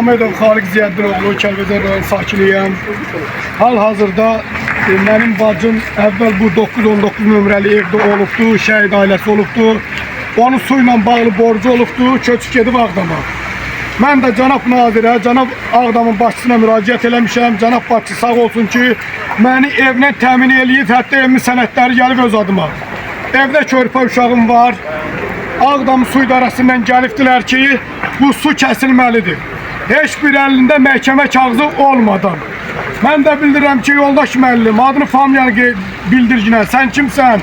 Mamedov Xaliq Ziyəddinoğlu, Kəlbəcər rayon sakiniyəm. Hal-hazırda mənim bacım əvvəl bu 919 nömrəli evdə olubdu, şəhid ailəsi olubdu. Onun su ilə bağlı borcu olubdu, köçüb gedib Ağdama. Mən də cənab nazirə, cənab Ağdamın başçısına müraciət eləmişəm. Cənab başçı sağ olsun ki, məni evlə təmin eləyib, hətta evimin sənədləri gəlib öz adıma. Evdə körpə uşağım var. Ağdam su idarəsindən gəlibdilər ki, bu su kəsilməlidir. Heç bir əlində məhkəmə kağızı olmadan. Mən də bildirəm ki, yoldaş müəllim, adını familiyanı bildirginə, sən kimsən?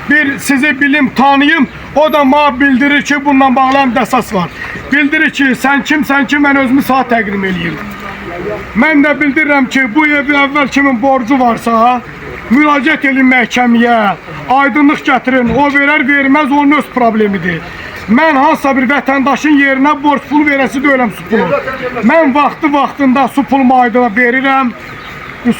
Bir sizi bilim, tanıyım, o da mənə bildirir ki, bununla bağlı həm də əsas var. Bildirir ki, sən kimsən ki, mən özümü saat təqdim edeyim. Mən də bildirirəm ki, bu evi əvvəl kimin borcu varsa, müraciət edin məhkəməyə, aydınlıq gətirin, o verər, verməz, onun öz problemidir. Mən hansısa bir vətəndaşın yerinə borc pulu verəsi deyiləm su pulu. Mən vaxtında su pulumu aydına verirəm.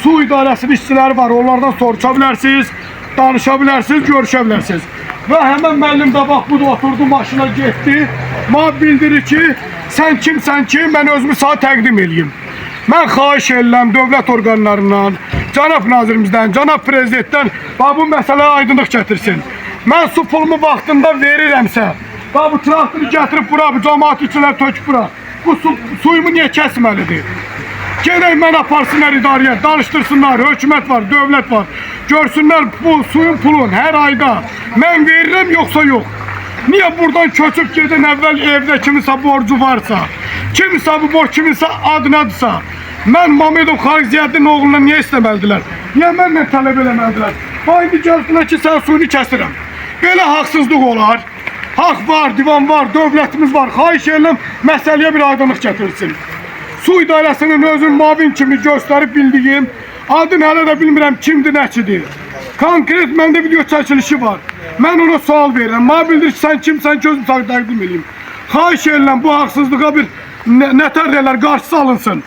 Su idarəsinin işçiləri var, onlardan soruşa bilərsiniz, danışa bilərsiniz, görüşə bilərsiniz. Və həmən müəllim də bax, bu da oturdu, maşına getdi. Mənə bildirir ki, sən kimsən ki, mən özümü sana təqdim edeyim. Mən xahiş edirəm dövlət orqanlarından, cənab nazirimizdən, cənab prezidentdən bu məsələyə aydınlıq gətirsin. Mən su pulumu vaxtında verirəmsə, bu traktoru gətirib bura, bu cəmaat içilər töküb bura. Bu suyumu niyə kəsməlidir? Gedək mən aparsınlar idarəyə, danışdırsınlar, hökumət var, dövlət var. Görsünlər bu suyun pulun hər ayda mən verirəm yoxsa yox. Niyə buradan köçüb gedin əvvəl evdə kiminsə borcu varsa, kiminsə bu borc kiminsə adınadırsa, mən Mamedov Xaliq Ziyəddinoğluna niyə istəməlidirlər? Niyə mənlə tələb eləməlidirlər? Haydi gəlsinlər ki, sən suyunu kəsirəm. Belə haqsızlıq olar. Haq var, divan var, dövlətimiz var. Xahiş edirəm, məsələyə bir aydınlıq gətirsin. Su idarəsinin özün mavin kimi göstərib bildiyim, adını hələ də bilmirəm kimdir, nəçidir. Konkret məndə video çəkilişi var. Mən ona sual verirəm. Mənə bildir ki, sən kimsən ki, özüm sana təqdim edeyim. Xahiş edirəm, bu haqsızlığa bir nətər deyirlər, qarşısı alınsın.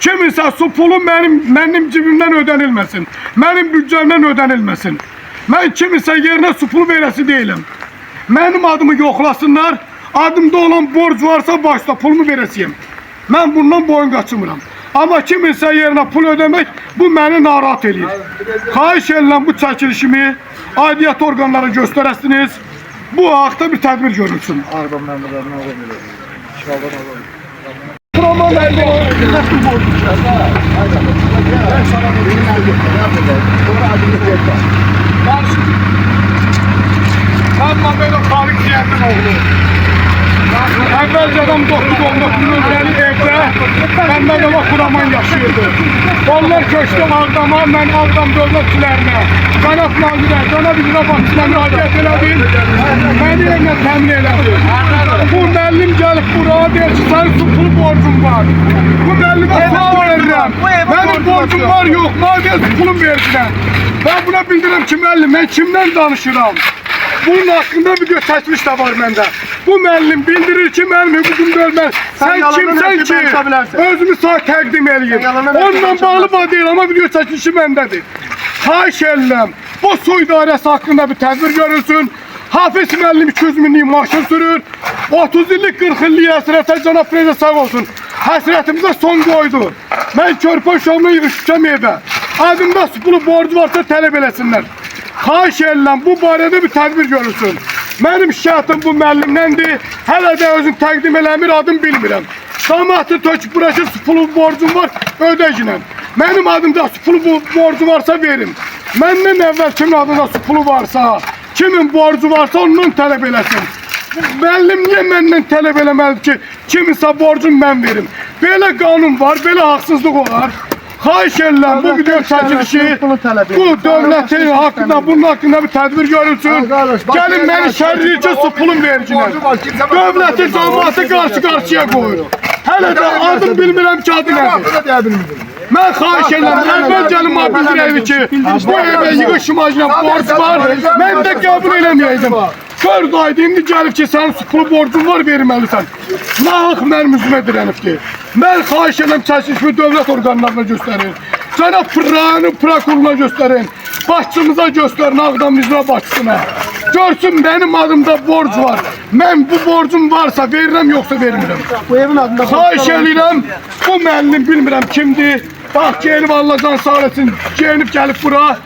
Kiminsə su pulu mənim cibimdən ödənilməsin. Mənim büdcəmdən ödənilməsin. Mən kiminsə yerinə su pulu verəsi deyiləm. Mənim adımı yoxlasınlar, adımda olan borc varsa başda pulumu verəsiyəm. Mən bundan boyun qaçırmıram. Amma kiminsə yerinə pul ödəmək, bu məni narahat edir. Xahiş edirəm bu çəkilişimi aidiyyət orqanlara göstərəsiniz. Bu haqda bir tədbir görülsün. Ağdam məmurlarına oğlum elə. İşğaldan oğlum. Traman əldə olsun. Mən Mamedov Xaliq Ziyəddinoğlu. Əvvəlcədən 919 nömrəli evdə məndə də var Kuraman yaşayırdı. Onlar köçdü Ağdama, mən Ağdam dövlətçilərinə, cənab nazirə, cənab icra başçısına müraciət elədim. Məni evlə təmin elədi. Bu müəllim gəlib buraya deyir ki, sənin su pulu borcun var. Bu müəllimə sual verirəm. Mənim borcum var, yox, mənə su pulum verdilər. Ben buna bildirəm ki, müəllim, mən kimdən danışıram? Bunun hakkında video çəkiliş də var məndə. Bu müəllim bildirir ki, mənim hüququm bölməz. Sən kimsən ki, özümü sana təqdim eləyim. Onunla bağlı deyil, amma video çəkilişi məndədir. Xahiş edirəm, bu su idarəsi haqqında bir tədbir görülsün. Hafiz müəllim 200 minlik maşın sürür. 30 illik, 40 illik həsrətə cənab prezident sağ olsun. Həsrətimizə son qoydu. Mən körpə uşağımla yığışmışam evə. Adımda su pulu borcu varsa tələb eləsinlər. Xahiş edirəm, bu barədə bir tədbir görülsün. Mənim şikayətim bu müəllimdəndir. Hələ də özüm təqdim eləmir, adım bilmirəm. Cəmaatı töküb burası su pulu borcum var, ödəginəm. Mənim adımda su pulu borcu varsa verim. Məndən əvvəl kimin adında su pulu varsa, kimin borcu varsa ondan tələb eləsin. Müəllim niyə məndən tələb eləməlidir ki, kiminsə borcunu mən verim? Belə qanun var, belə haqsızlıq olar. Xahiş edirəm, bu video çəkilişi, bu dövlətin haqqında, bunun haqqında bir tədbir görülsün. Gəlin məni şərri ki, su pulun verginə. Dövləti, cəmaatı qarşı-qarşıya qoyur. Hələ də adım bilmirəm ki, adı nədir. Mən xahiş edirəm, əvvəl gəlin mənə bildirəyim ki, bu evə yığışmacına borc var, mən də qəbul eləməyəcəm. 4 ayda indi gəlib ki, sənin su pulu borcun var, verməlisən. Nahaq mənim üzümə dirənibdir. Mən xahiş edirəm, çəkilişimi dövlət orqanlarına göstərin. Cənab rayon prokuroruna göstərin. Başçımıza göstərin, Ağdam icra başçısına. Görsün, mənim adımda borc var. Mən bu borcum varsa verirəm, yoxsa vermirəm. Bu evin adında Xahiş edirəm, bu müəllim bilmirəm kimdir. Bax, gelib Allah can sağ eləsin, gelib bura.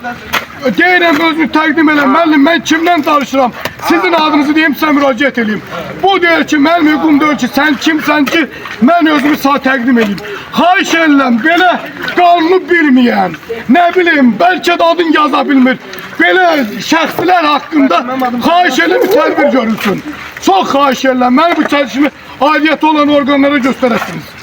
Deyirəm, özünü təqdim elə, müəllim, mən kimdən danışıram? Sizin adınızı deyim, sizə müraciət edeyim. Bu deyir ki, mənim hüququm deyir ki, sən kimsən ki, mən özümü sağ təqdim edeyim. Xahiş edirəm, belə qanunu bilməyən, nə bilim, bəlkə də adın yaza bilmir. Belə şəxslər haqqında xahiş edirəm, tədbir görülsün. Çox xahiş edirəm, mən bu çəkişimi aidiyyəti olan orqanlara göstərəsiniz.